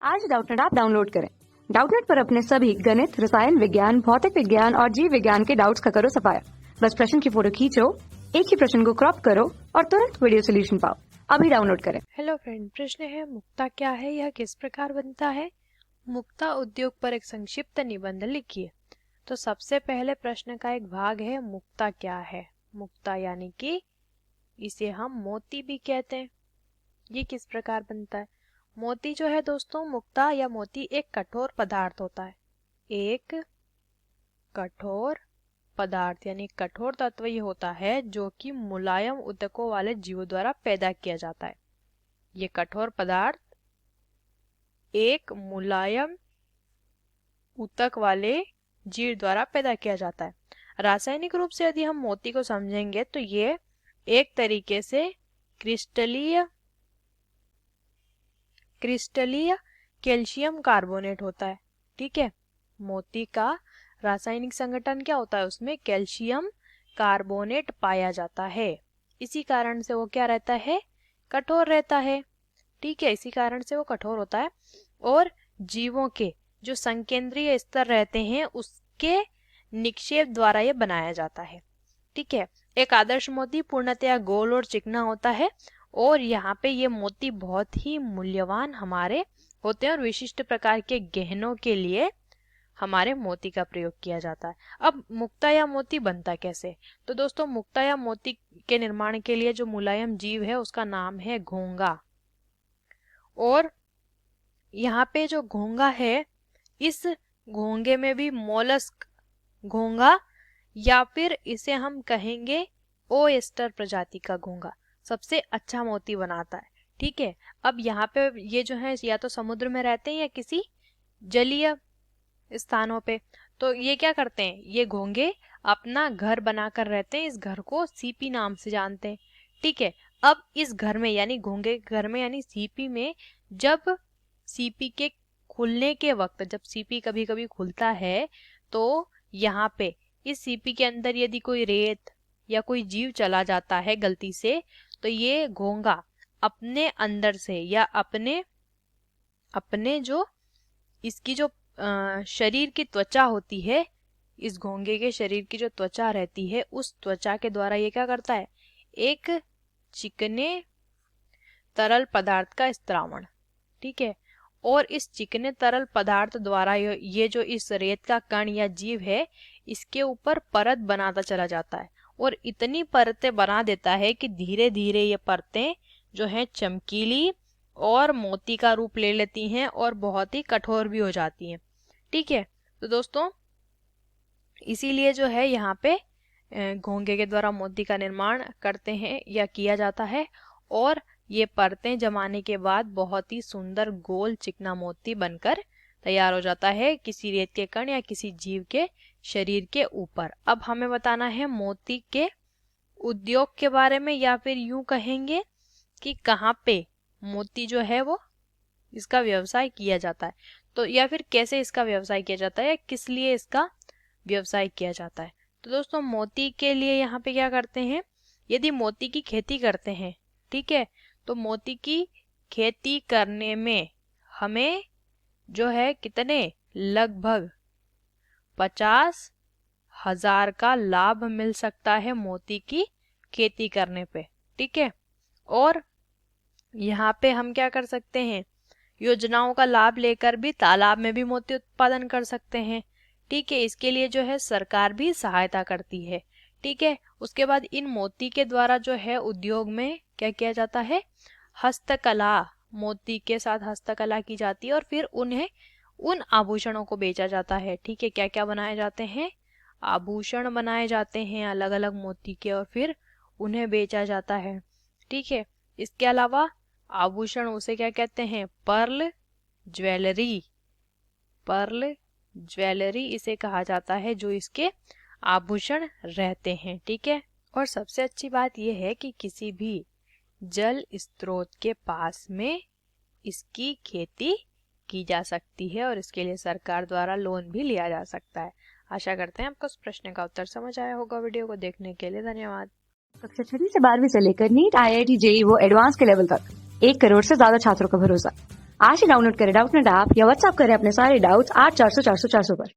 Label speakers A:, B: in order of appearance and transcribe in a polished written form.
A: आज Doubtnut app download करें। Doubtnut पर अपने सभी गणित, रसायन विज्ञान, भौतिक विज्ञान और जीव विज्ञान के डाउट्स का करो सफाया। बस प्रश्न की फोटो खींचो, एक ही प्रश्न को क्रॉप करो और तुरंत वीडियो सोल्यूशन पाओ। अभी डाउनलोड करें।
B: हेलो फ्रेंड, प्रश्न है मुक्ता क्या है, यह किस प्रकार बनता है। मुक्ता उद्योग पर एक संक्षिप्त निबंध लिखिए। तो सबसे पहले प्रश्न का एक भाग है मुक्ता क्या है। मुक्ता यानी कि इसे हम मोती भी कहते हैं। ये किस प्रकार बनता है। मोती जो है दोस्तों, मुक्ता या मोती एक कठोर पदार्थ होता है। एक कठोर पदार्थ यानी कठोर तत्व ये होता है जो कि मुलायम ऊतकों वाले जीवों द्वारा पैदा किया जाता है। ये कठोर पदार्थ एक मुलायम ऊतक वाले जीव द्वारा पैदा किया जाता है। रासायनिक रूप से यदि हम मोती को समझेंगे तो ये एक तरीके से क्रिस्टलीय कैल्शियम कार्बोनेट होता है। ठीक है, मोती का रासायनिक संगठन क्या होता है, उसमें कैल्शियम कार्बोनेट पाया जाता है। इसी कारण से वो क्या रहता है, कठोर रहता है। ठीक है, इसी कारण से वो कठोर होता है और जीवों के जो संकेंद्रीय स्तर रहते हैं उसके निक्षेप द्वारा ये बनाया जाता है। ठीक है, एक आदर्श मोती पूर्णतया गोल और चिकना होता है और यहाँ पे ये मोती बहुत ही मूल्यवान हमारे होते हैं और विशिष्ट प्रकार के गहनों के लिए हमारे मोती का प्रयोग किया जाता है। अब मुक्ता या मोती बनता कैसे। तो दोस्तों, मुक्ता या मोती के निर्माण के लिए जो मुलायम जीव है उसका नाम है घोंगा। और यहाँ पे जो घोंगा है, इस घोंगे में भी मोलस्क घोंगा या फिर इसे हम कहेंगे ओएस्टर प्रजाति का घोंगा सबसे अच्छा मोती बनाता है। ठीक है, अब यहाँ पे ये जो है या तो समुद्र में रहते हैं या किसी जलीय स्थानों पे। तो ये क्या करते हैं, ये घोंगे अपना घर बनाकर रहते हैं। इस घर को सीपी नाम से जानते हैं। ठीक है, अब इस घर में यानी घोंगे के घर में यानी सीपी में जब सीपी के खुलने के वक्त, जब सीपी कभी कभी खुलता है तो यहाँ पे इस सीपी के अंदर यदि कोई रेत या कोई जीव चला जाता है गलती से, तो ये घोंगा अपने अंदर से या अपने जो इसकी जो शरीर की त्वचा होती है, इस घोंगे के शरीर की जो त्वचा रहती है उस त्वचा के द्वारा ये क्या करता है, एक चिकने तरल पदार्थ का स्त्रावण। ठीक है, और इस चिकने तरल पदार्थ द्वारा ये जो इस रेत का कण या जीव है इसके ऊपर परत बनाता चला जाता है और इतनी परतें बना देता है कि धीरे धीरे ये परतें जो है चमकीली और मोती का रूप ले लेती हैं और बहुत ही कठोर भी हो जाती हैं। ठीक है, तो दोस्तों इसीलिए जो है यहाँ पे घोंगे के द्वारा मोती का निर्माण करते हैं या किया जाता है और ये परतें जमाने के बाद बहुत ही सुंदर गोल चिकना मोती बनकर तैयार हो जाता है किसी रेत के कण या किसी जीव के शरीर के ऊपर। अब हमें बताना है मोती के उद्योग के बारे में, या फिर यूं कहेंगे कि कहाँ पे मोती जो है वो इसका व्यवसाय किया जाता है, तो या फिर कैसे इसका व्यवसाय किया जाता है, किस लिए इसका व्यवसाय किया जाता है। तो दोस्तों, मोती के लिए यहाँ पे क्या करते हैं, यदि मोती की खेती करते हैं, ठीक है, तो मोती की खेती करने में हमें जो है कितने, लगभग 50,000 का लाभ मिल सकता है मोती की खेती करने पे। ठीक है, और यहाँ पे हम क्या कर सकते हैं, योजनाओं का लाभ लेकर भी तालाब में भी मोती उत्पादन कर सकते हैं। ठीक है, इसके लिए जो है सरकार भी सहायता करती है। ठीक है, उसके बाद इन मोती के द्वारा जो है उद्योग में क्या किया जाता है, हस्तकला, मोती के साथ हस्तकला की जाती है और फिर उन्हें उन आभूषणों को बेचा जाता है। ठीक है, क्या क्या बनाए जाते हैं, आभूषण बनाए जाते हैं अलग अलग मोती के और फिर उन्हें बेचा जाता है। ठीक है, इसके अलावा आभूषण उसे क्या कहते हैं, पर्ल ज्वेलरी। पर्ल ज्वेलरी इसे कहा जाता है जो इसके आभूषण रहते हैं। ठीक है, और सबसे अच्छी बात यह है कि किसी भी जल स्रोत के पास में इसकी खेती की जा सकती है और इसके लिए सरकार द्वारा लोन भी लिया जा सकता है। आशा करते हैं आपको इस प्रश्न का उत्तर समझ आया होगा। वीडियो को देखने के लिए धन्यवाद।
A: कक्षा 6 से 12वीं से लेकर नीट, IIT, JEE वो एडवांस के लेवल तक 1 करोड़ से ज्यादा छात्रों का भरोसा। आज ही डाउनलोड करें डाउटनेट ऐप या व्हाट्सएप करें अपने सारे डाउट्स 8400 400 400 पर।